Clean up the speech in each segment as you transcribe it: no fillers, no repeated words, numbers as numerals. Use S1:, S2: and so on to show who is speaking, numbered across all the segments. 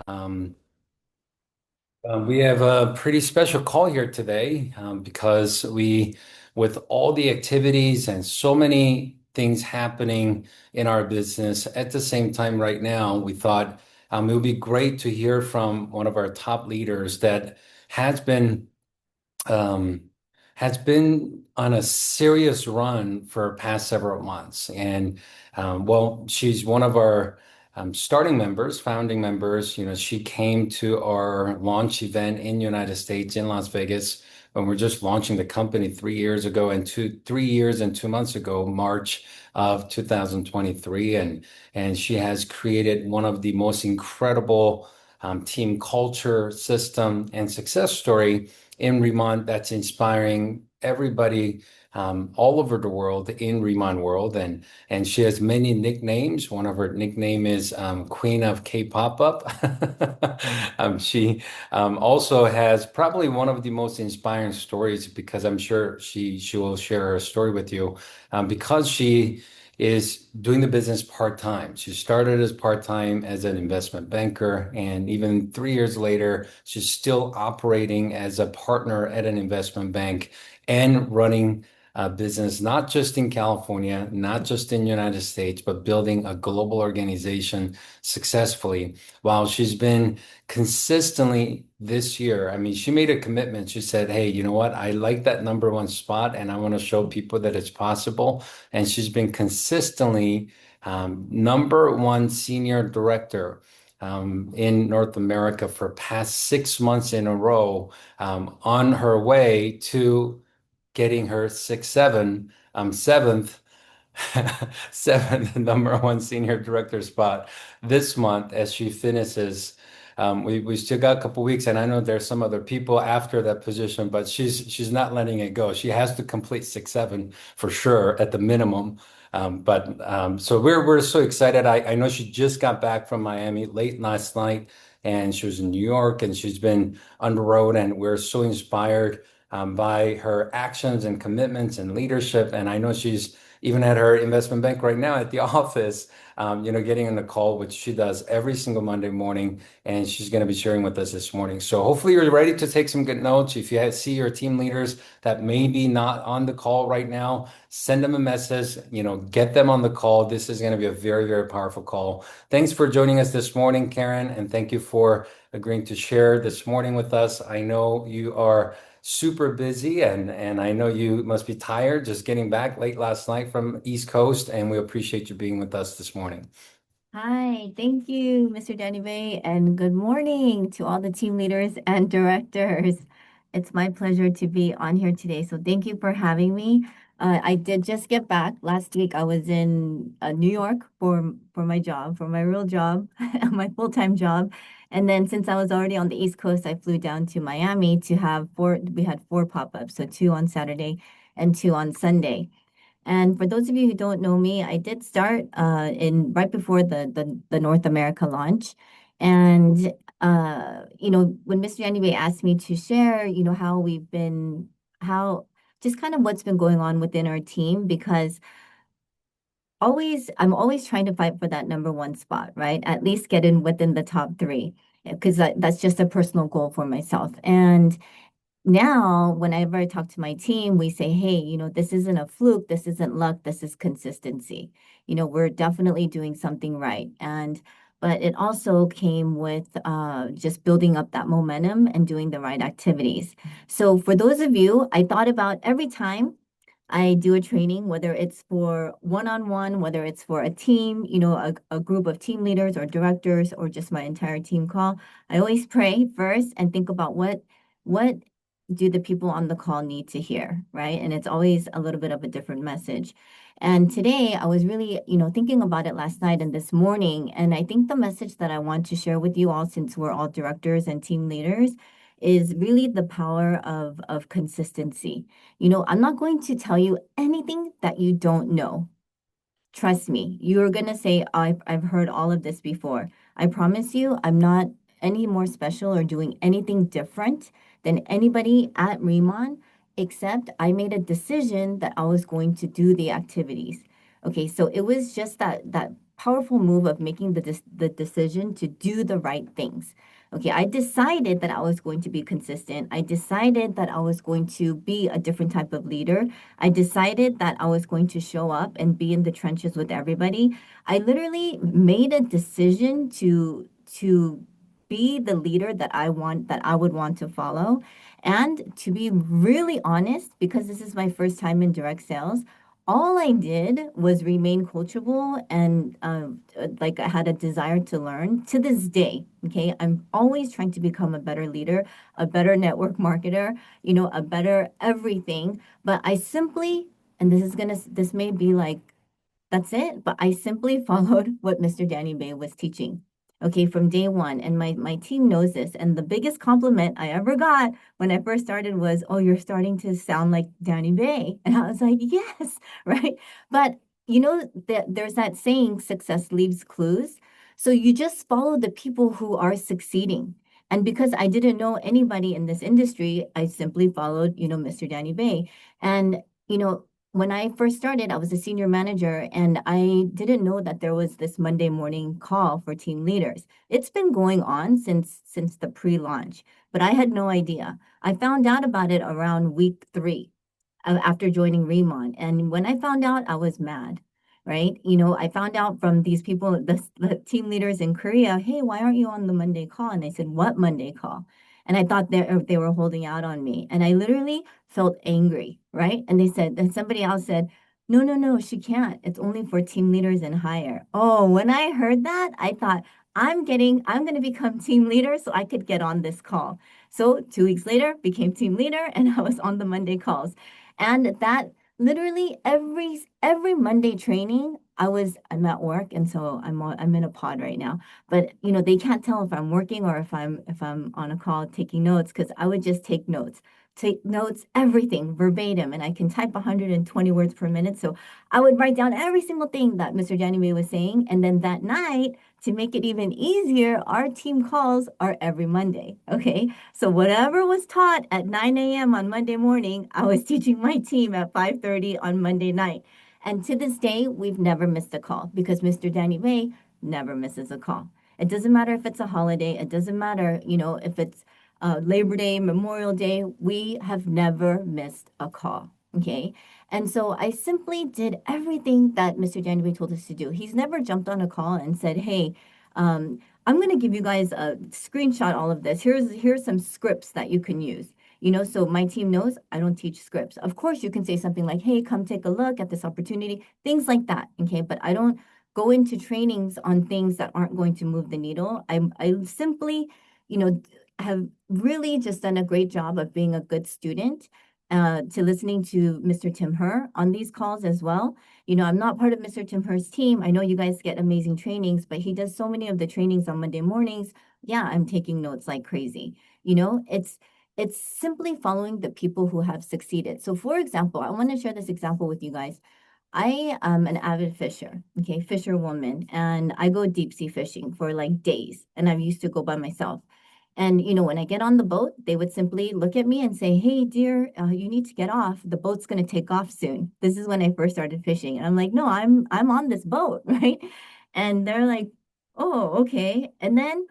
S1: Um, we have a pretty special call here today because with all the activities and so many things happening in our business at the same time right now, we thought it would be great to hear from one of our top leaders that has been um, has been on a serious run for past several months. And well, she's one of our starting members, founding members. She came to our launch event in United States in Las Vegas when we're just launching the company 3 years ago and 3 years and 2 months ago, March of 2023. And she has created one of the most incredible team culture, system, and success story in Riman that's inspiring everybody all over the world in Riman world. And she has many nicknames. One of her nickname is Queen of K-pop up. She also has probably one of the most inspiring stories because I'm sure she will share her story with you because she is doing the business part-time. She started as part-time as an investment banker, and even 3 years later, she's still operating as a partner at an investment bank and running a business, not just in California, not just in the United States, but building a global organization successfully. While she's been consistently this year, I mean, she made a commitment. She said, "Hey, you know what? I like that number one spot, and I want to show people that it's possible." And she's been consistently number one senior director in North America for past 6 months in a row, on her way to getting her seventh seventh number one senior director spot this month as she finishes. We still got a couple weeks, and I know there's some other people after that position, but she's not letting it go. She has to complete 6-7 for sure at the minimum. But so we're so excited. I know she just got back from Miami late last night, and she was in New York, and she's been on the road, and we're so inspired by her actions and commitments and leadership. And I know she's even at her investment bank right now at the office, getting on the call, which she does every single Monday morning, and she's going to be sharing with us this morning. So hopefully you're ready to take some good notes. If you see your team leaders that may be not on the call right now, send them a message, get them on the call. This is going to be a very, very powerful call. Thanks for joining us this morning, Karen, and thank you for agreeing to share this morning with us. I know you are super busy and I know you must be tired just getting back late last night from East Coast, and we appreciate you being with us this morning.
S2: Hi, thank you, Mr. Bay, and good morning to all the team leaders and directors. It's my pleasure to be on here today. So thank you for having me. I did just get back. Last week I was in New York for my job, for my real job, my full-time job. And then since I was already on the East Coast, I flew down to Miami to have we had four pop-ups, so two on Saturday and two on Sunday. And for those of you who don't know me, I did start in right before the North America launch. And when Mr. Anyway asked me to share, how how just kind of what's been going on within our team, because I'm always trying to fight for that number one spot, right? At least get in within the top three, because that's just a personal goal for myself. And now, whenever I talk to my team, we say, hey, this isn't a fluke, this isn't luck, this is consistency. We're definitely doing something right. But it also came with just building up that momentum and doing the right activities. So for those of you, I thought about every time I do a training, whether it's for one-on-one, whether it's for a team, a group of team leaders or directors or just my entire team call, I always pray first and think about what do the people on the call need to hear, right? And it's always a little bit of a different message. And today I was really, thinking about it last night and this morning. And I think the message that I want to share with you all, since we're all directors and team leaders, is really the power of consistency. I'm not going to tell you anything that you don't know. Trust me, you're going to say, I've heard all of this before. I promise you, I'm not any more special or doing anything different than anybody at Remon, except I made a decision that I was going to do the activities. Okay, so it was just that powerful move of making the decision to do the right things. Okay, I decided that I was going to be consistent. I decided that I was going to be a different type of leader. I decided that I was going to show up and be in the trenches with everybody. I literally made a decision to be the leader that I would want to follow. And to be really honest, because this is my first time in direct sales, all I did was remain coachable and like I had a desire to learn to this day. Okay. I'm always trying to become a better leader, a better network marketer, a better everything. But I simply, and this may be like that's it. But I simply followed what Mr. Danny Bay was teaching. Okay, from day one. And my team knows this. And the biggest compliment I ever got when I first started was, "Oh, you're starting to sound like Danny Bay." And I was like, yes, right. But that there's that saying, success leaves clues. So you just follow the people who are succeeding. And because I didn't know anybody in this industry, I simply followed, Mr. Danny Bay. And, you know, when I first started, I was a senior manager and I didn't know that there was this Monday morning call for team leaders. It's been going on since the pre-launch, but I had no idea. I found out about it around week 3 after joining Riman. And when I found out, I was mad, right? I found out from these people, the team leaders in Korea, "Hey, why aren't you on the Monday call?" And I said, "What Monday call?" And I thought they were holding out on me. And I literally felt angry, right? And then somebody else said, "No, no, no, she can't. It's only for team leaders and higher." Oh, when I heard that, I thought, I'm going to become team leader so I could get on this call. So 2 weeks later, became team leader and I was on the Monday calls. And that literally every Monday training, I'm at work and so I'm in a pod right now. But they can't tell if I'm working or if I'm on a call taking notes because I would just take notes. Take notes, everything verbatim, and I can type 120 words per minute. So I would write down every single thing that Mr. Janime was saying. And then that night, to make it even easier, our team calls are every Monday. Okay. So whatever was taught at 9 a.m. on Monday morning, I was teaching my team at 5:30 on Monday night. And to this day, we've never missed a call because Mr. Danny May never misses a call. It doesn't matter if it's a holiday. It doesn't matter, if it's Labor Day, Memorial Day. We have never missed a call. Okay. And so I simply did everything that Mr. Danny told us to do. He's never jumped on a call and said, "Hey, I'm going to give you guys a screenshot all of this. Here's some scripts that you can use." So my team knows I don't teach scripts. Of course, you can say something like, "Hey, come take a look at this opportunity," things like that. Okay. But I don't go into trainings on things that aren't going to move the needle. I simply, you know, have really just done a great job of being a good student, to listening to Mr. Tim Herr on these calls as well. I'm not part of Mr. Tim Herr's team. I know you guys get amazing trainings, but he does so many of the trainings on Monday mornings. Yeah, I'm taking notes like crazy. It's simply following the people who have succeeded. So for example, I want to share this example with you guys. I am an avid fisher, okay, fisherwoman, and I go deep sea fishing for like days, and I used to go by myself. And when I get on the boat, they would simply look at me and say, "Hey, dear, you need to get off. The boat's going to take off soon." This is when I first started fishing, and I'm like, "No, I'm on this boat," right? And they're like, "Oh, okay." And then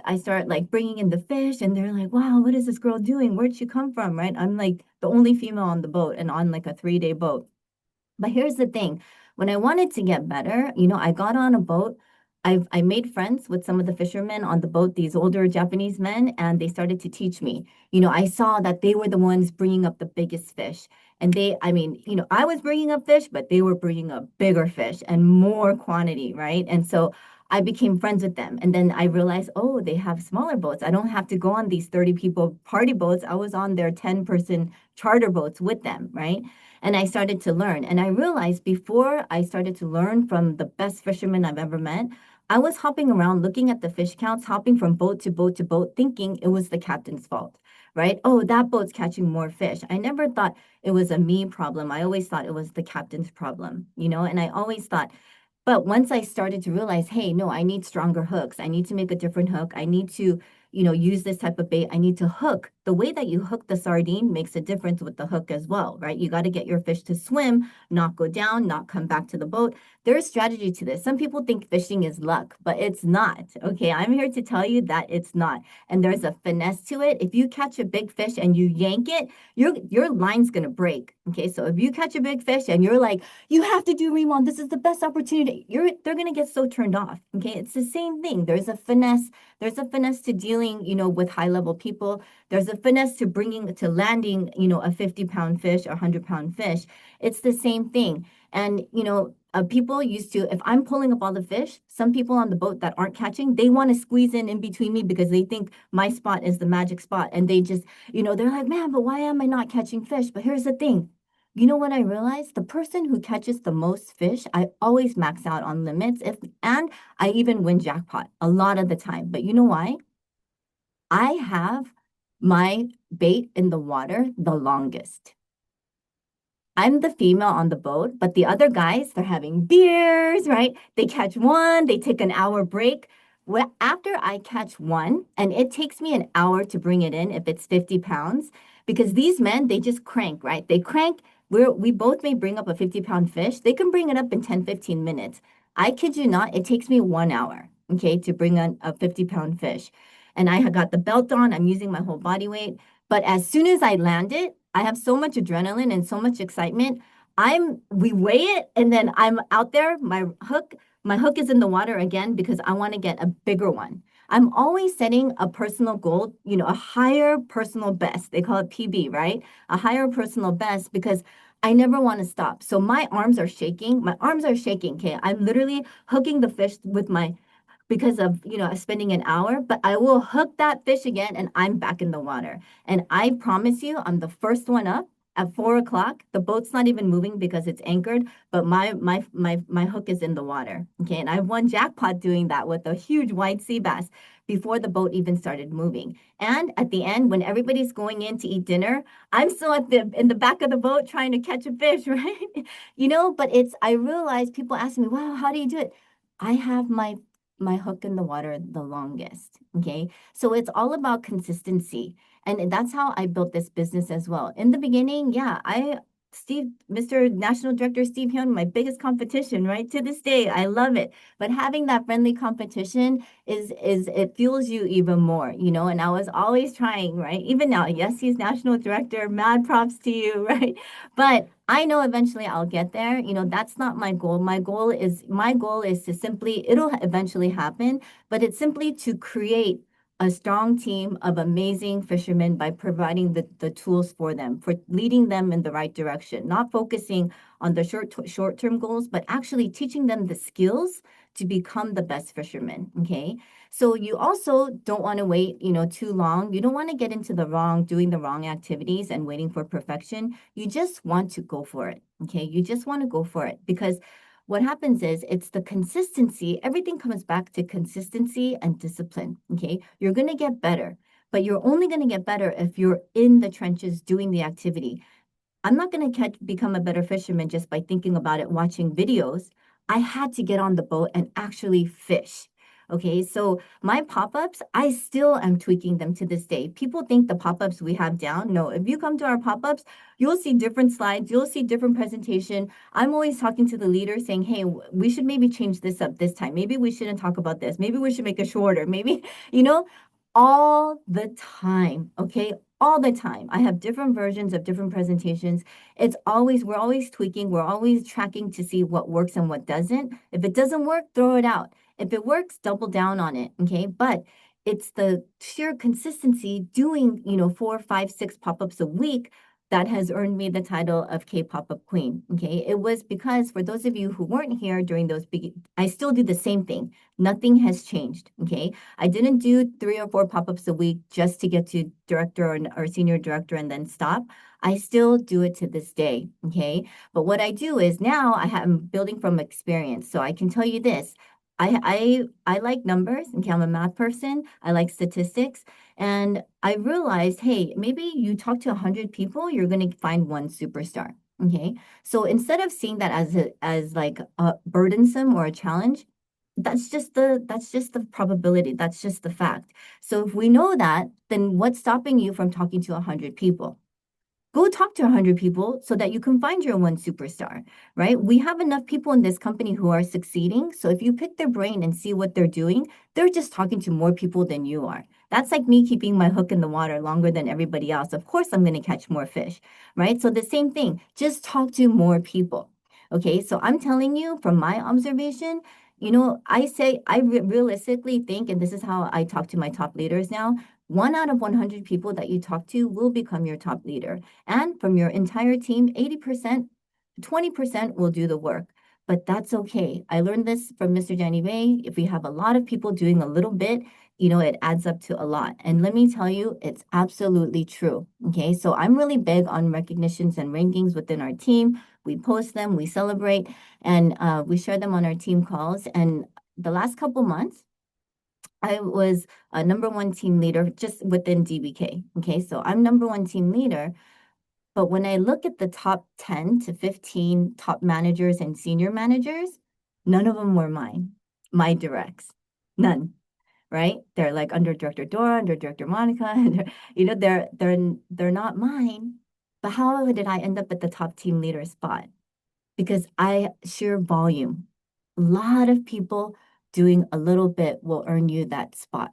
S2: I start like bringing in the fish, and they're like, "Wow, what is this girl doing? Where'd she come from?" Right? I'm like the only female on the boat and on like a 3-day boat. But here's the thing. When I wanted to get better, I got on a boat. I made friends with some of the fishermen on the boat, these older Japanese men, and they started to teach me. I saw that they were the ones bringing up the biggest fish. And I mean, I was bringing up fish, but they were bringing up bigger fish and more quantity, right? And so I became friends with them. And then I realized, oh, they have smaller boats. I don't have to go on these 30 people party boats. I was on their 10-person charter boats with them, right? And I started to learn. And I realized before I started to learn from the best fishermen I've ever met, I was hopping around looking at the fish counts, hopping from boat to boat to boat, thinking it was the captain's fault, right? Oh, that boat's catching more fish. I never thought it was a me problem. I always thought it was the captain's problem, and I always thought, but once I started to realize, hey, no, I need stronger hooks. I need to make a different hook. I need to use this type of bait. I need to hook. The way that you hook the sardine makes a difference with the hook as well, right? You got to get your fish to swim, not go down, not come back to the boat. There's strategy to this. Some people think fishing is luck, but it's not. Okay, I'm here to tell you that it's not. And there's a finesse to it. If you catch a big fish and you yank it, your line's gonna break. Okay, so if you catch a big fish and you're like, you have to do Riman, this is the best opportunity, they're gonna get so turned off. Okay, it's the same thing. There's a finesse to dealing, with high level people. There's a finesse to bringing to landing, a 50-pound fish or 100-pound fish. It's the same thing. And, people used to, if I'm pulling up all the fish, some people on the boat that aren't catching, they want to squeeze in between me because they think my spot is the magic spot. And they just, they're like, man, but why am I not catching fish? But here's the thing. You know what I realized? The person who catches the most fish, I always max out on limits. And I even win jackpot a lot of the time. But you know why? I have my bait in the water the longest. I'm the female on the boat, but the other guys, they're having beers, right? They catch one, they take an hour break. Well, after I catch one, and it takes me an hour to bring it in if it's 50 pounds, because these men, they just crank, right? They crank. We both may bring up a 50-pound fish. They can bring it up in 10, 15 minutes. I kid you not, it takes me 1 hour, okay, to bring on a 50-pound fish. And I had got the belt on, I'm using my whole body weight. But as soon as I land it, I have so much adrenaline and so much excitement. We weigh it and then I'm out there. My hook is in the water again because I want to get a bigger one. I'm always setting a personal goal, a higher personal best. They call it PB, right? A higher personal best because I never want to stop. So my arms are shaking. My arms are shaking. Okay. I'm literally hooking the fish with my because of spending an hour, but I will hook that fish again and I'm back in the water. And I promise you, I'm the first one up at 4 o'clock. The boat's not even moving because it's anchored, but my hook is in the water. Okay, and I've won jackpot doing that with a huge white sea bass before the boat even started moving. And at the end, when everybody's going in to eat dinner, I'm still in the back of the boat trying to catch a fish, right? But I realize people ask me, wow, how do you do it? I have my hook in the water the longest. Okay. So it's all about consistency. And that's how I built this business as well. In the beginning, yeah, Mr. National Director Steve Hyun, my biggest competition, right? To this day, I love it. But having that friendly competition is it fuels you even more, and I was always trying, right? Even now, yes, he's national director, mad props to you, right? But I know eventually I'll get there. That's not my goal. My goal is to simply, it'll eventually happen, but it's simply to create a strong team of amazing fishermen by providing the tools for them, for leading them in the right direction, not focusing on the short-term goals, but actually teaching them the skills to become the best fishermen. Okay. So you also don't want to wait, too long. You don't want to get into doing the wrong activities and waiting for perfection. You just want to go for it. Okay. You just want to go for it because what happens is it's the consistency. Everything comes back to consistency and discipline. Okay. You're going to get better, but you're only going to get better if you're in the trenches doing the activity. I'm not going to become a better fisherman just by thinking about it, watching videos. I had to get on the boat and actually fish. Okay, so my pop-ups, I still am tweaking them to this day. People think the pop-ups we have down. No, if you come to our pop-ups, you'll see different slides, you'll see different presentation. I'm always talking to the leader saying, hey, we should maybe change this up this time. Maybe we shouldn't talk about this. Maybe we should make it shorter. Maybe, you know, all the time. Okay, all the time. I have different versions of different presentations. We're always tweaking, we're always tracking to see what works and what doesn't. If it doesn't work, throw it out. If it works, double down on it. Okay. But it's the sheer consistency doing, 4, 5, 6 pop-ups a week that has earned me the title of K Pop-Up Queen. Okay. It was because for those of you who weren't here during those I still do the same thing. Nothing has changed. Okay. I didn't do 3 or 4 pop-ups a week just to get to director or senior director and then stop. I still do it to this day. Okay. But what I do is now I'm building from experience. So I can tell you this. I like numbers. Okay, I'm a math person. I like statistics. And I realized, hey, maybe you talk to 100 people, you're going to find one superstar. Okay. So instead of seeing that as like a burdensome or a challenge, that's just the probability. That's just the fact. So if we know that, then what's stopping you from talking to 100 people? Go talk to 100 people so that you can find your one superstar, right? We have enough people in this company who are succeeding. So if you pick their brain and see what they're doing, they're just talking to more people than you are. That's like me keeping my hook in the water longer than everybody else. Of course, I'm going to catch more fish, right? So the same thing, just talk to more people. Okay, so I'm telling you from my observation, I say realistically think, and this is how I talk to my top leaders now, one out of 100 people that you talk to will become your top leader. And from your entire team, 80%, 20% will do the work. But that's okay. I learned this from Mr. Danny Bay. If we have a lot of people doing a little bit, it adds up to a lot. And let me tell you, it's absolutely true. Okay. So I'm really big on recognitions and rankings within our team. We post them, we celebrate, and we share them on our team calls. And the last couple months, I was a number one team leader just within DBK. Okay, so I'm number one team leader. But when I look at the top 10 to 15 top managers and senior managers, none of them were mine, my directs, none, right? They're like under Director Dora, under Director Monica, and they're not mine. But how did I end up at the top team leader spot? Because I sheer volume. A lot of people doing a little bit will earn you that spot.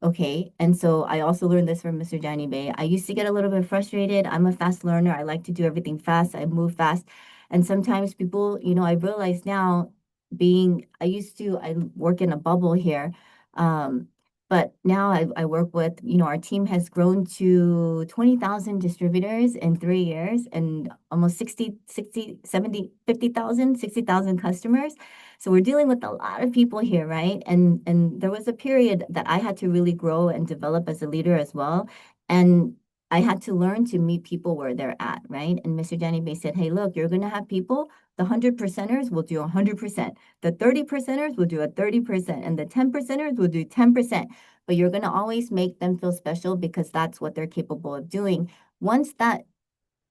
S2: Okay. And so I also learned this from Mr. Danny Bay. I used to get a little bit frustrated. I'm a fast learner. I like to do everything fast. I move fast. And sometimes people, I realize now I work in a bubble here. Um, but now I work with, our team has grown to 20,000 distributors in 3 years and almost 60, 70, 50,000, 60,000 customers. So we're dealing with a lot of people here, right? And there was a period that I had to really grow and develop as a leader as well. And I had to learn to meet people where they're at, right? And Mr. Danny Bay said, hey, look, you're going to have people, the 100%ers will do 100%. The 30%ers will do a 30%, and the 10%ers will do 10%. But you're going to always make them feel special because that's what they're capable of doing. Once that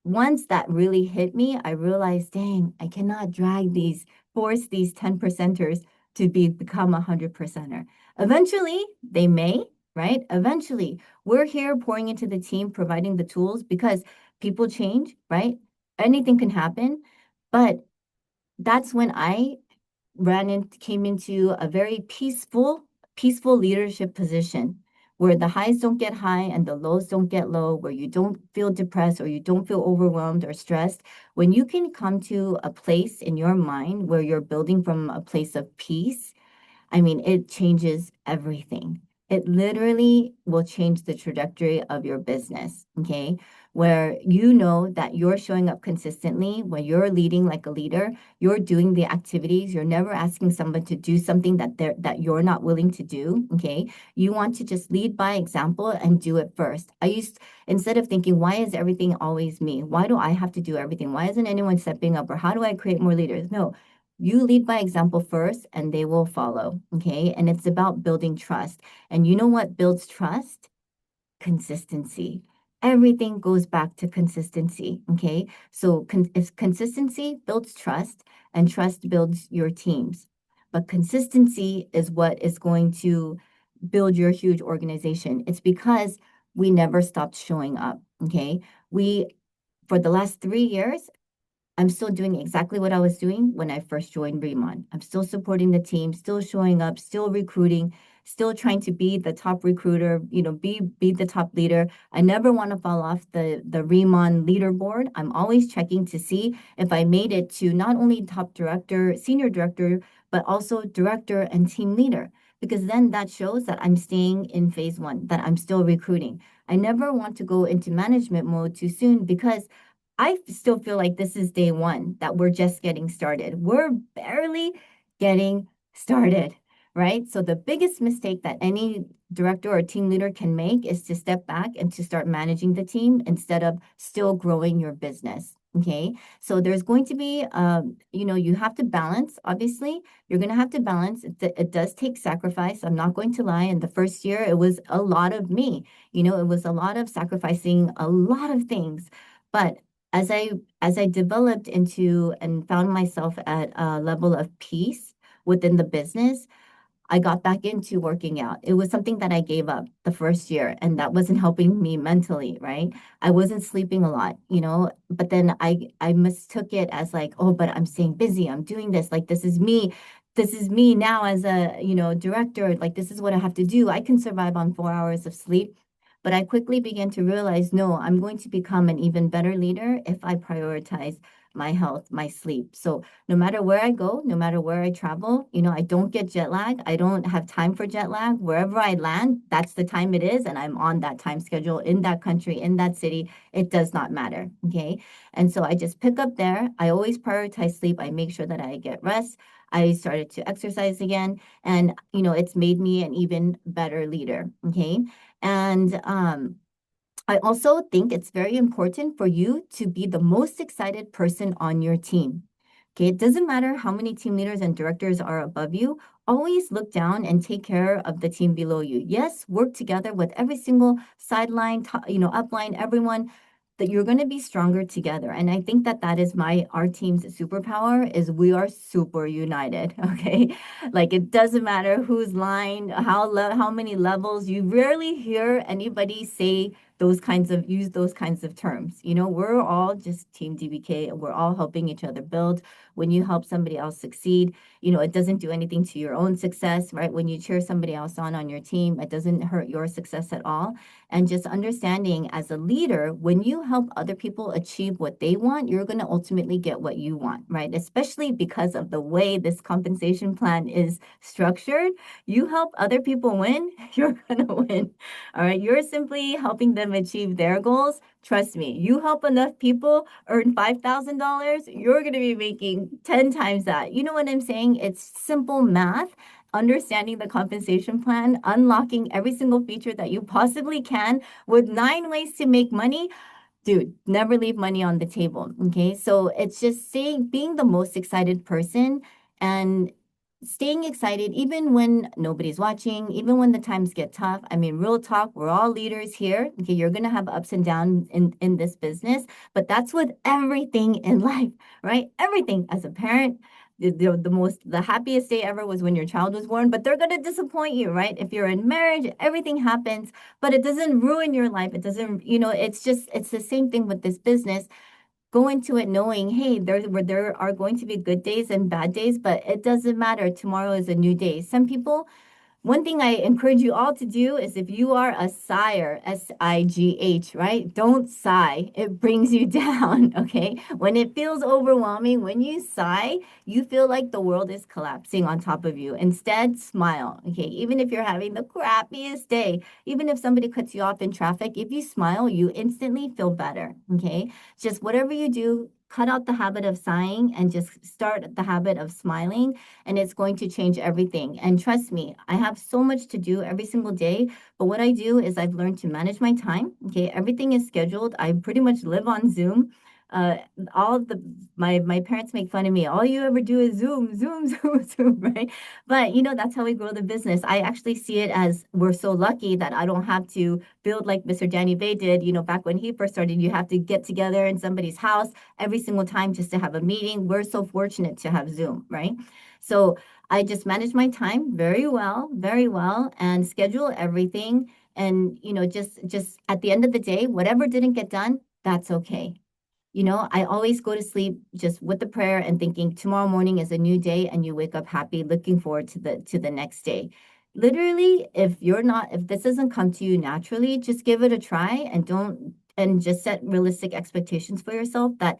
S2: once that really hit me, I realized, dang, I cannot force these 10 percenters to become a 100%er. Eventually, they may, right? Eventually, we're here pouring into the team, providing the tools because people change, right? Anything can happen. But that's when I came into a very peaceful leadership position where the highs don't get high and the lows don't get low, where you don't feel depressed or you don't feel overwhelmed or stressed. When you can come to a place in your mind where you're building from a place of peace, I mean, it changes everything. It literally will change the trajectory of your business, okay? Where you know that you're showing up consistently, when you're leading like a leader, you're doing the activities, you're never asking someone to do something that you're not willing to do, okay? You want to just lead by example and do it first. Instead of thinking, why is everything always me? Why do I have to do everything? Why isn't anyone stepping up? Or how do I create more leaders? No, you lead by example first and they will follow. Okay. And it's about building trust. And you know what builds trust? Consistency. Everything goes back to consistency. Okay. So if consistency builds trust and trust builds your teams. But consistency is what is going to build your huge organization. It's because we never stopped showing up. Okay. For the last 3 years, I'm still doing exactly what I was doing when I first joined Riman. I'm still supporting the team, still showing up, still recruiting, still trying to be the top recruiter, be the top leader. I never want to fall off the Riman leaderboard. I'm always checking to see if I made it to not only top director, senior director, but also director and team leader. Because then that shows that I'm staying in phase one, that I'm still recruiting. I never want to go into management mode too soon because I still feel like this is day one, that we're just getting started. We're barely getting started, right? So the biggest mistake that any director or team leader can make is to step back and to start managing the team instead of still growing your business. Okay. So there's going to be, you have to balance, obviously. You're going to have to balance. It does take sacrifice. I'm not going to lie. In the first year, it was a lot of me. It was a lot of sacrificing a lot of things. But as I developed into and found myself at a level of peace within the business, I got back into working out. It was something that I gave up the first year, and that wasn't helping me mentally, right? I wasn't sleeping a lot, but then I mistook it as like, oh, but I'm staying busy. I'm doing this. Like this is me. This is me now as a, director. Like this is what I have to do. I can survive on 4 hours of sleep. But I quickly began to realize, no, I'm going to become an even better leader if I prioritize my health, my sleep. So no matter where I go, no matter where I travel, I don't get jet lag. I don't have time for jet lag. Wherever I land, that's the time it is. And I'm on that time schedule in that country, in that city. It does not matter. Okay. And so I just pick up there. I always prioritize sleep. I make sure that I get rest. I started to exercise again. And, it's made me an even better leader. Okay. And I also think it's very important for you to be the most excited person on your team. Okay, it doesn't matter how many team leaders and directors are above you. Always look down and take care of the team below you. Yes, work together with every single sideline, upline, everyone, that you're going to be stronger together. And I think that that is our team's superpower is we are super united. Okay, like it doesn't matter whose line, how many levels. You rarely hear anybody say use those kinds of terms. We're all just Team DBK and we're all helping each other build. When you help somebody else succeed, it doesn't do anything to your own success, right? When you cheer somebody else on your team, it doesn't hurt your success at all. And just understanding as a leader, when you help other people achieve what they want, you're going to ultimately get what you want, right? Especially because of the way this compensation plan is structured. You help other people win, you're going to win. All right. You're simply helping them achieve their goals. Trust me, you help enough people earn $5,000, you're going to be making 10 times that. You know what I'm saying? It's simple math, understanding the compensation plan, unlocking every single feature that you possibly can with 9 ways to make money. Dude, never leave money on the table. Okay. So it's just being the most excited person and staying excited even when nobody's watching, even when the times get tough. I mean, real talk, we're all leaders here. Okay. You're going to have ups and downs in this business, but that's with everything in life, right? Everything as a parent. The happiest day ever was when your child was born, but they're going to disappoint you, right? If you're in marriage, everything happens, but it doesn't ruin your life. It doesn't, it's the same thing with this business. Go into it knowing, hey, there are going to be good days and bad days, but it doesn't matter. Tomorrow is a new day. Some people one thing I encourage you all to do is if you are a sigher, SIGH, right? Don't sigh. It brings you down, okay? When it feels overwhelming, when you sigh, you feel like the world is collapsing on top of you. Instead, smile, okay? Even if you're having the crappiest day, even if somebody cuts you off in traffic, if you smile, you instantly feel better, okay? Just whatever you do, cut out the habit of sighing and just start the habit of smiling and it's going to change everything. And trust me, I have so much to do every single day. But what I do is I've learned to manage my time. Okay, everything is scheduled. I pretty much live on Zoom. Uh, all of my parents make fun of me. All you ever do is Zoom, Zoom, Zoom, Zoom, right? But that's how we grow the business. I actually see it as we're so lucky that I don't have to build like Mr. Danny Bay did. Back when he first started, you have to get together in somebody's house every single time just to have a meeting. We're so fortunate to have Zoom, right? So I just manage my time very well, and schedule everything. And just at the end of the day, whatever didn't get done, that's okay. I always go to sleep just with the prayer and thinking tomorrow morning is a new day and you wake up happy, looking forward to the next day. Literally, if this doesn't come to you naturally, just give it a try and don't and just set realistic expectations for yourself that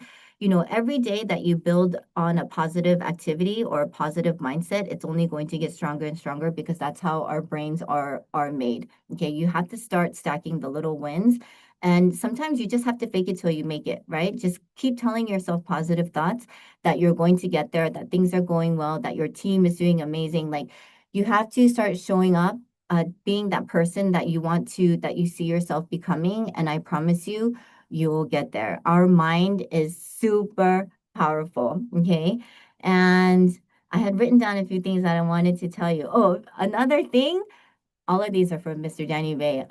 S2: every day that you build on a positive activity or a positive mindset, it's only going to get stronger and stronger because that's how our brains are made. Okay, you have to start stacking the little wins and sometimes you just have to fake it till you make it, right? Just keep telling yourself positive thoughts that you're going to get there, that things are going well, that your team is doing amazing. Like you have to start showing up, being that person that you see yourself becoming. And I promise you, you will get there. Our mind is super powerful. Okay. And I had written down a few things that I wanted to tell you. Oh, another thing, all of these are from Mr. Danny Bay.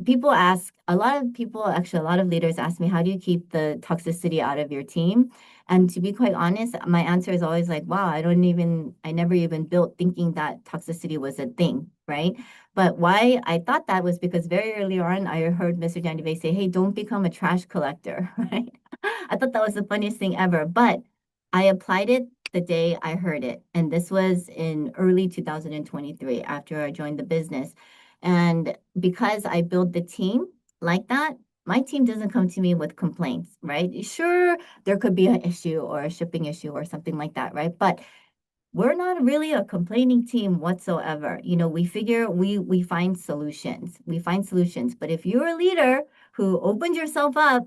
S2: people ask, a lot of people, actually, a lot of leaders ask me, how do you keep the toxicity out of your team? And to be quite honest, my answer is always like, wow, I never even built thinking that toxicity was a thing, right? But why I thought that was because very early on, I heard Mr. Jandive say, hey, don't become a trash collector, right? I thought that was the funniest thing ever. But I applied it the day I heard it. And this was in early 2023 after I joined the business. And because I build the team like that, my team doesn't come to me with complaints, right? Sure, there could be an issue or a shipping issue or something like that, right? But we're not really a complaining team whatsoever. You know, we figure we find solutions. We find solutions. But if you're a leader who opens yourself up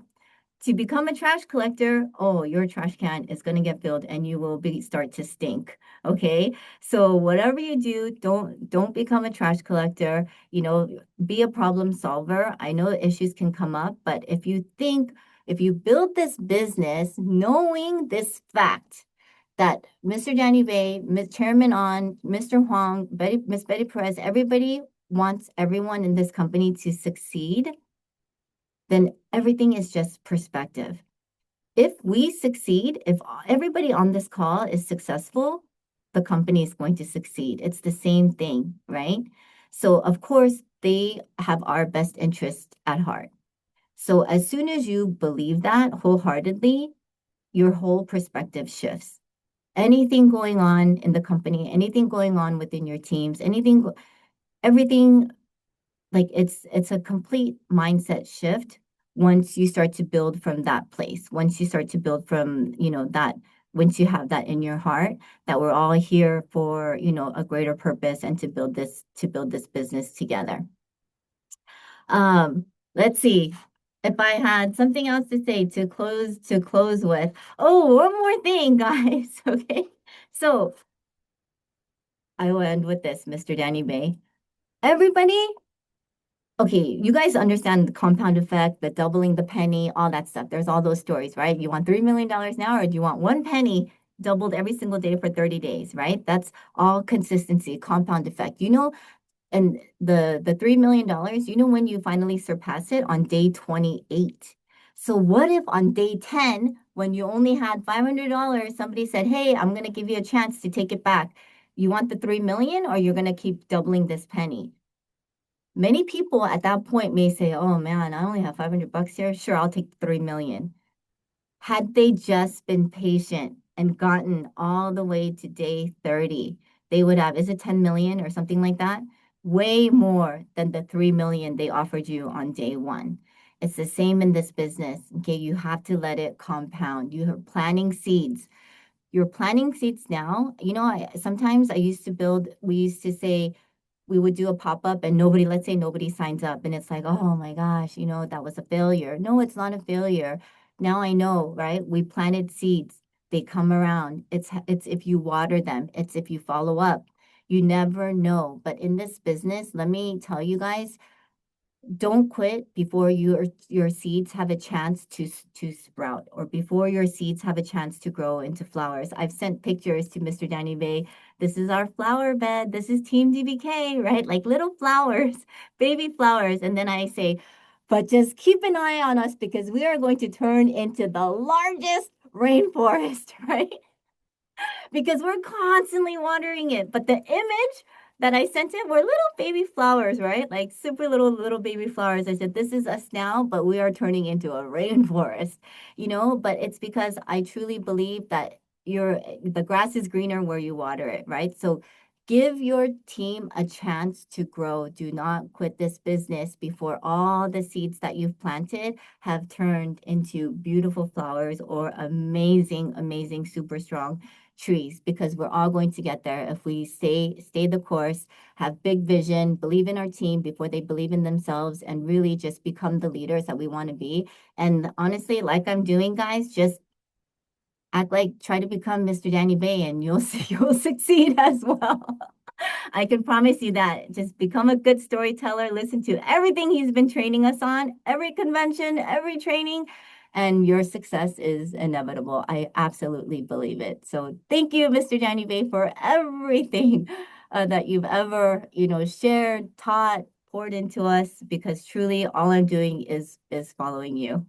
S2: to become a trash collector, oh, your trash can is going to get filled and you will be start to stink. Okay? So whatever you do, don't become a trash collector. You know, be a problem solver. I know issues can come up, but if you build this business knowing this fact that Mr. Danny Bay, Ms. Chairman On, Mr. Huang, Miss Betty Perez, everybody wants everyone in this company to succeed, then everything is just perspective. If we succeed, if everybody on this call is successful, the company is going to succeed. It's the same thing, right? So, of course, they have our best interest at heart. So, as soon as you believe that wholeheartedly, your whole perspective shifts. Anything going on in the company, anything going on within your teams, everything, like it's a complete mindset shift once you start to build from that place. Once you start to build from, that once you have that in your heart that we're all here for, a greater purpose and to build this business together. Um, let's see. If I had something else to say to close with. Oh, one more thing, guys. Okay. So I will end with this, Mr. Danny Bay. Everybody, okay, you guys understand the compound effect, the doubling the penny, all that stuff. There's all those stories, right? You want $3 million now, or do you want one penny doubled every single day for 30 days, right? That's all consistency, compound effect. And the $3 million, when you finally surpass it on day 28. So what if on day 10, when you only had $500, somebody said, hey, I'm gonna give you a chance to take it back. You want the 3 million or you're gonna keep doubling this penny? Many people at that point may say, oh man, I only have 500 bucks here. Sure, I'll take the 3 million. Had they just been patient and gotten all the way to day 30, they would have, is it 10 million or something like that? Way more than the 3 million they offered you on day one. It's the same in this business. Okay, you have to let it compound. You are planting seeds. You're planting seeds now. Sometimes we used to say, we would do a pop-up and let's say nobody signs up and it's like, oh my gosh, that was a failure. No, it's not a failure. Now I know, right? We planted seeds. They come around. It's if you water them, it's if you follow up. You never know. But in this business, let me tell you guys, don't quit before your seeds have a chance to sprout or before your seeds have a chance to grow into flowers. I've sent pictures to Mr. Danny Bay. This is our flower bed. This is Team DBK, right? Like little flowers, baby flowers. And then I say, but just keep an eye on us because we are going to turn into the largest rainforest, right? Because we're constantly watering it. But the image that I sent it were little baby flowers, right? Like super little baby flowers. I said, this is us now, but we are turning into a rainforest, but it's because I truly believe that the grass is greener where you water it, right? So give your team a chance to grow. Do not quit this business before all the seeds that you've planted have turned into beautiful flowers or amazing, super strong trees, because we're all going to get there if we stay the course, have big vision, believe in our team before they believe in themselves, and really just become the leaders that we want to be. And honestly, like I'm doing, guys, just act like try to become Mr. Danny Bay and you'll you'll succeed as well. I can promise you that. Just become a good storyteller, listen to everything he's been training us on, every convention, every training, and your success is inevitable. I absolutely believe it. So thank you, Mr. Danny Bay, for everything that you've ever, shared, taught, poured into us because truly all I'm doing is following you.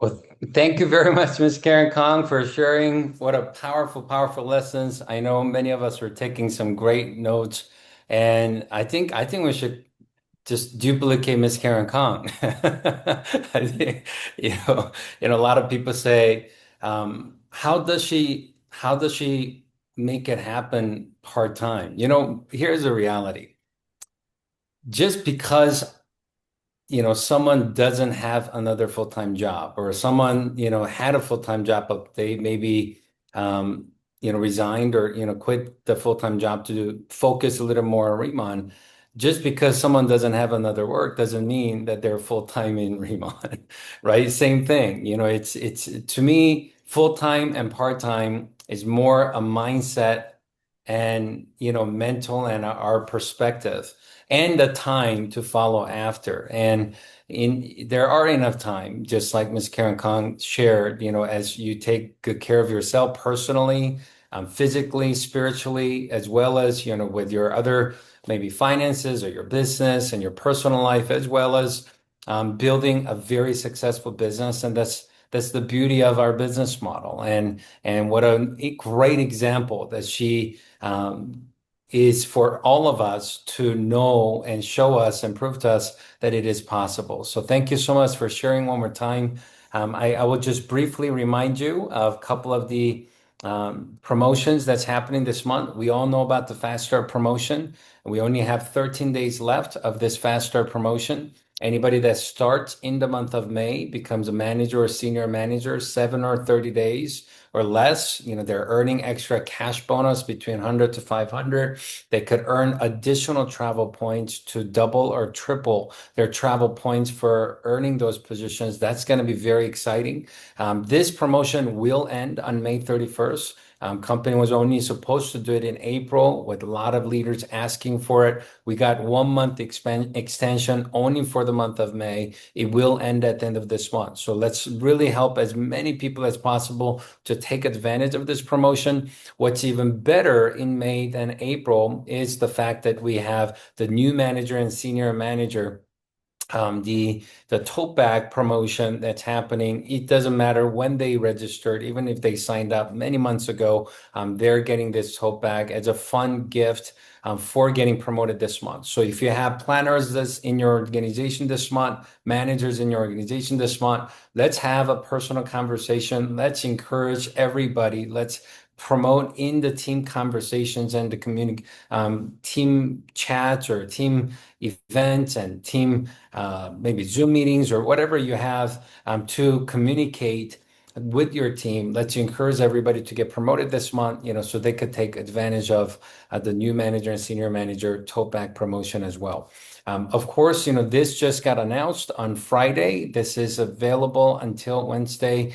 S1: Well, thank you very much, Miss Karen Kong, for sharing. What a powerful, powerful lessons. I know many of us were taking some great notes, and I think we should just duplicate Miss Karen Kong. I think, a lot of people say, how does she make it happen part-time? Here's the reality. Just because someone doesn't have another full-time job, or someone, had a full-time job, but they maybe, resigned or, quit the full-time job to focus a little more on Riman. Just because someone doesn't have another work doesn't mean that they're full-time in Riman, right? Same thing. It's to me, full-time and part-time is more a mindset and, mental and our perspective and the time to follow after. And there are enough time, just like Ms. Karen Kong shared, as you take good care of yourself personally, physically, spiritually, as well as, with your other maybe finances or your business and your personal life, as well as building a very successful business. And that's the beauty of our business model. And what a great example that she is for all of us to know and show us and prove to us that it is possible. So thank you so much for sharing one more time. I will just briefly remind you of a couple of the promotions that's happening this month. We all know about the Fast Start promotion. We only have 13 days left of this Fast Start promotion. Anybody that starts in the month of May becomes a manager or senior manager, 7 or 30 days or less. They're earning extra cash bonus between 100 to 500. They could earn additional travel points to double or triple their travel points for earning those positions. That's going to be very exciting. This promotion will end on May 31st. Company was only supposed to do it in April with a lot of leaders asking for it. We got 1 month extension only for the month of May. It will end at the end of this month. So let's really help as many people as possible to take advantage of this promotion. What's even better in May than April is the fact that we have the new manager and senior manager, the tote bag promotion that's happening. It doesn't matter when they registered, even if they signed up many months ago, they're getting this tote bag as a fun gift for getting promoted this month. So if you have planners in your organization this month, managers in your organization this month, let's have a personal conversation. Let's encourage everybody. Let's promote in the team conversations and the community, team chats or team events and team maybe Zoom meetings or whatever you have to communicate with your team. Let's encourage everybody to get promoted this month, so they could take advantage of the new manager and senior manager tote bag promotion as well. Of course, this just got announced on Friday. This is available until Wednesday.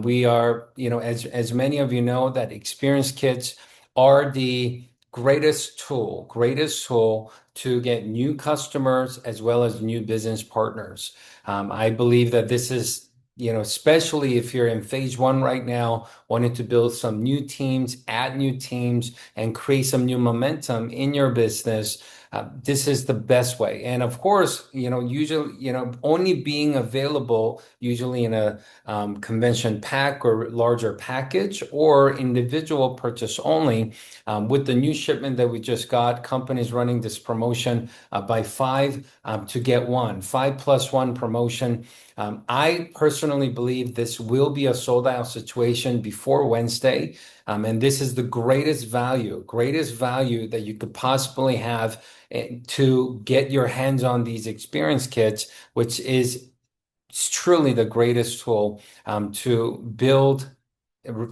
S1: We are, as many of you know, that experienced kids are the greatest tool to get new customers as well as new business partners. I believe that this is, especially if you're in phase one right now, wanting to build some new teams, add new teams, and create some new momentum in your business. This is the best way. And of course, usually, only being available usually in a convention pack or larger package or individual purchase only. With the new shipment that we just got, companies running this promotion by five to get one, 5+1 promotion. I personally believe this will be a sold out situation before Wednesday. And this is the greatest value that you could possibly have to get your hands on these experience kits, which is truly the greatest tool to build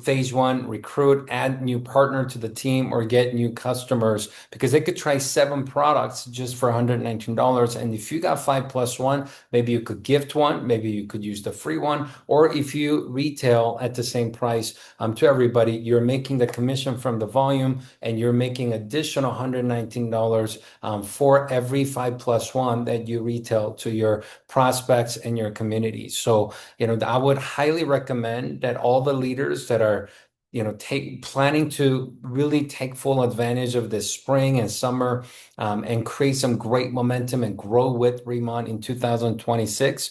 S1: phase one, recruit, add new partner to the team, or get new customers because they could try 7 products just for $119. And if you got 5+1, maybe you could gift one, maybe you could use the free one, or if you retail at the same price to everybody, you're making the commission from the volume and you're making additional $119 for every 5+1 that you retail to your prospects and your community. So, I would highly recommend that all the leaders that are take planning to really take full advantage of this spring and summer, and create some great momentum and grow with Remont in 2026,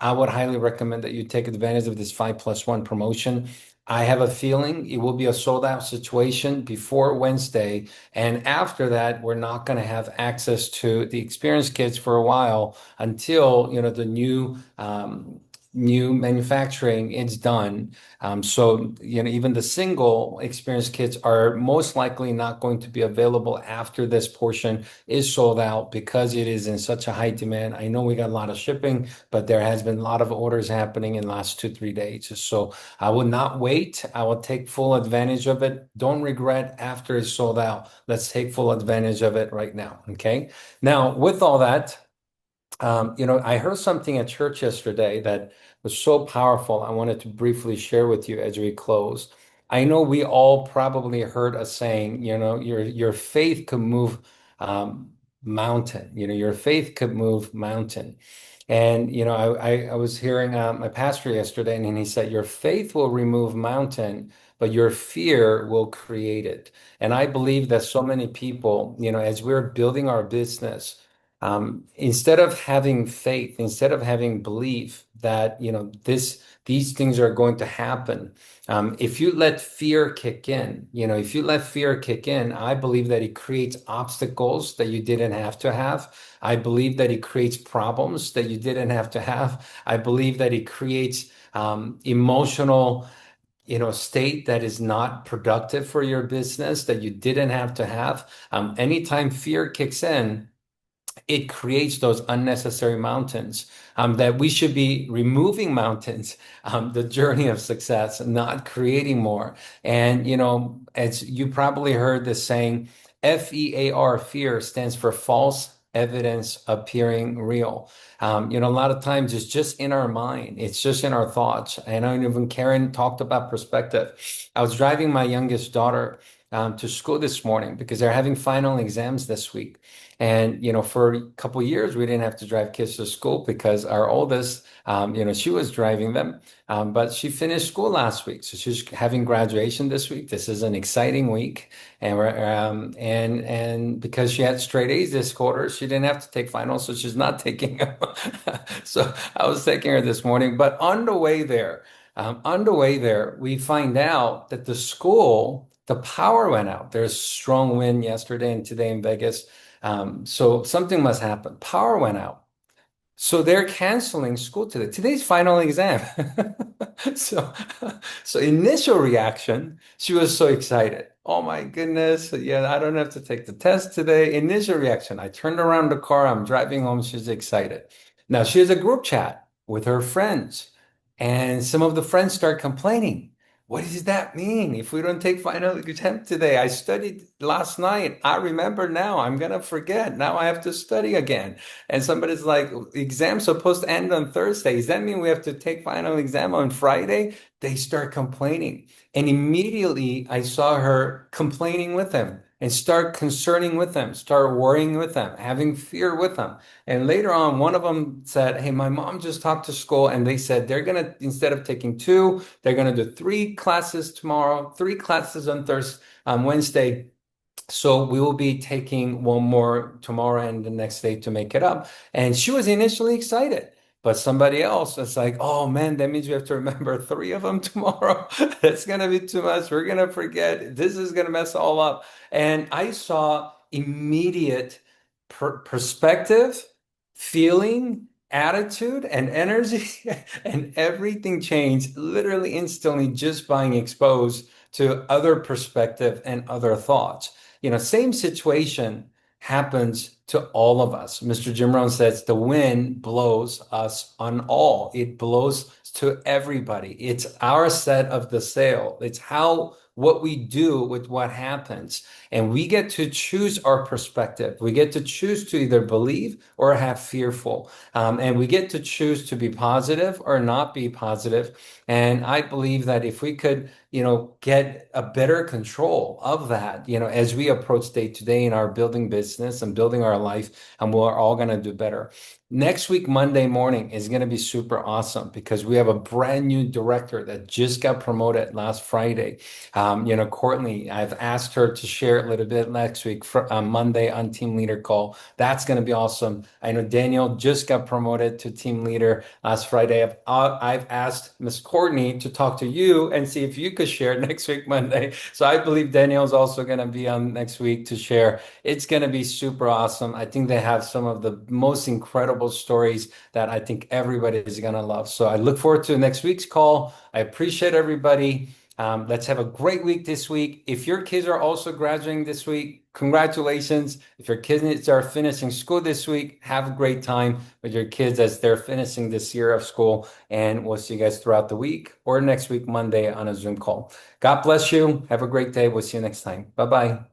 S1: I would highly recommend that you take advantage of this 5+1 promotion. I have a feeling it will be a sold out situation before Wednesday. And after that, we're not going to have access to the experience kits for a while until, the new manufacturing is done. So, even the single experience kits are most likely not going to be available after this portion is sold out because it is in such a high demand. I know we got a lot of shipping, but there has been a lot of orders happening in the last 2, 3 days. So I would not wait. I will take full advantage of it. Don't regret after it's sold out. Let's take full advantage of it right now. Okay. Now, with all that, I heard something at church yesterday that was so powerful. I wanted to briefly share with you as we close. I know we all probably heard a saying, your faith could move mountain. Your faith could move mountain. And I was hearing my pastor yesterday, and he said, "Your faith will remove mountain, but your fear will create it." And I believe that so many people, as we're building our business, instead of having faith, instead of having belief that these things are going to happen, if you let fear kick in, I believe that it creates obstacles that you didn't have to have. I believe that it creates problems that you didn't have to have. I believe that it creates emotional, state that is not productive for your business that you didn't have to have. Anytime fear kicks in, it creates those unnecessary mountains, that we should be removing mountains, the journey of success, not creating more. And, as you probably heard the saying, FEAR, fear stands for false evidence appearing real. A lot of times it's just in our mind, it's just in our thoughts. And I know even Karen talked about perspective. I was driving my youngest daughter to school this morning because they're having final exams this week. And, for a couple of years, we didn't have to drive kids to school because our oldest, she was driving them. But she finished school last week. So she's having graduation this week. This is an exciting week. And and because she had straight A's this quarter, she didn't have to take finals. So she's not taking them. So I was taking her this morning. But on the way there, we find out that the power went out. There's strong wind yesterday and today in Vegas. So something must happen. Power went out. So they're canceling school today. Today's final exam. So, so initial reaction, she was so excited. Oh my goodness. Yeah, I don't have to take the test today. Initial reaction. I turned around the car. I'm driving home. She's excited. Now she has a group chat with her friends, and some of the friends start complaining. What does that mean? If we don't take final exam today, I studied last night. I remember now. I'm gonna forget. Now I have to study again. And somebody's like, exam's supposed to end on Thursday. Does that mean we have to take final exam on Friday? They start complaining. And immediately I saw her complaining with them and start concerning with them, start worrying with them, having fear with them. And later on, one of them said, "Hey, my mom just talked to school and they said they're going to, instead of taking two, they're going to do 3 classes tomorrow, 3 classes on Thursday, on Wednesday. So we will be taking one more tomorrow and the next day to make it up." And she was initially excited. But somebody else was like, "Oh man, that means we have to remember 3 of them tomorrow. That's gonna be too much. We're gonna forget. This is gonna mess all up." And I saw immediate perspective, feeling, attitude, and energy, and everything changed literally instantly just being exposed to other perspective and other thoughts. Same situation happens to all of us. Mr. Jim Rohn says the wind blows us on all. It blows to everybody. It's our set of the sail. It's what we do with what happens. And we get to choose our perspective. We get to choose to either believe or have fearful. And we get to choose to be positive or not be positive. And I believe that if we could get a better control of that, as we approach day to day in our building business and building our life, and we're all going to do better. Next week, Monday morning, is going to be super awesome because we have a brand new director that just got promoted last Friday. Courtney, I've asked her to share a little bit next week for Monday on Team Leader Call. That's going to be awesome. I know Daniel just got promoted to team leader last Friday. I've asked Miss Courtney to talk to you and see if you could share next week, Monday. So I believe Daniel's also going to be on next week to share. It's going to be super awesome. I think they have some of the most incredible stories that I think everybody is going to love. So I look forward to next week's call. I appreciate everybody. Let's have a great week this week. If your kids are also graduating this week, congratulations. If your kids are finishing school this week, have a great time with your kids as they're finishing this year of school. And we'll see you guys throughout the week or next week, Monday, on a Zoom call. God bless you. Have a great day. We'll see you next time. Bye bye.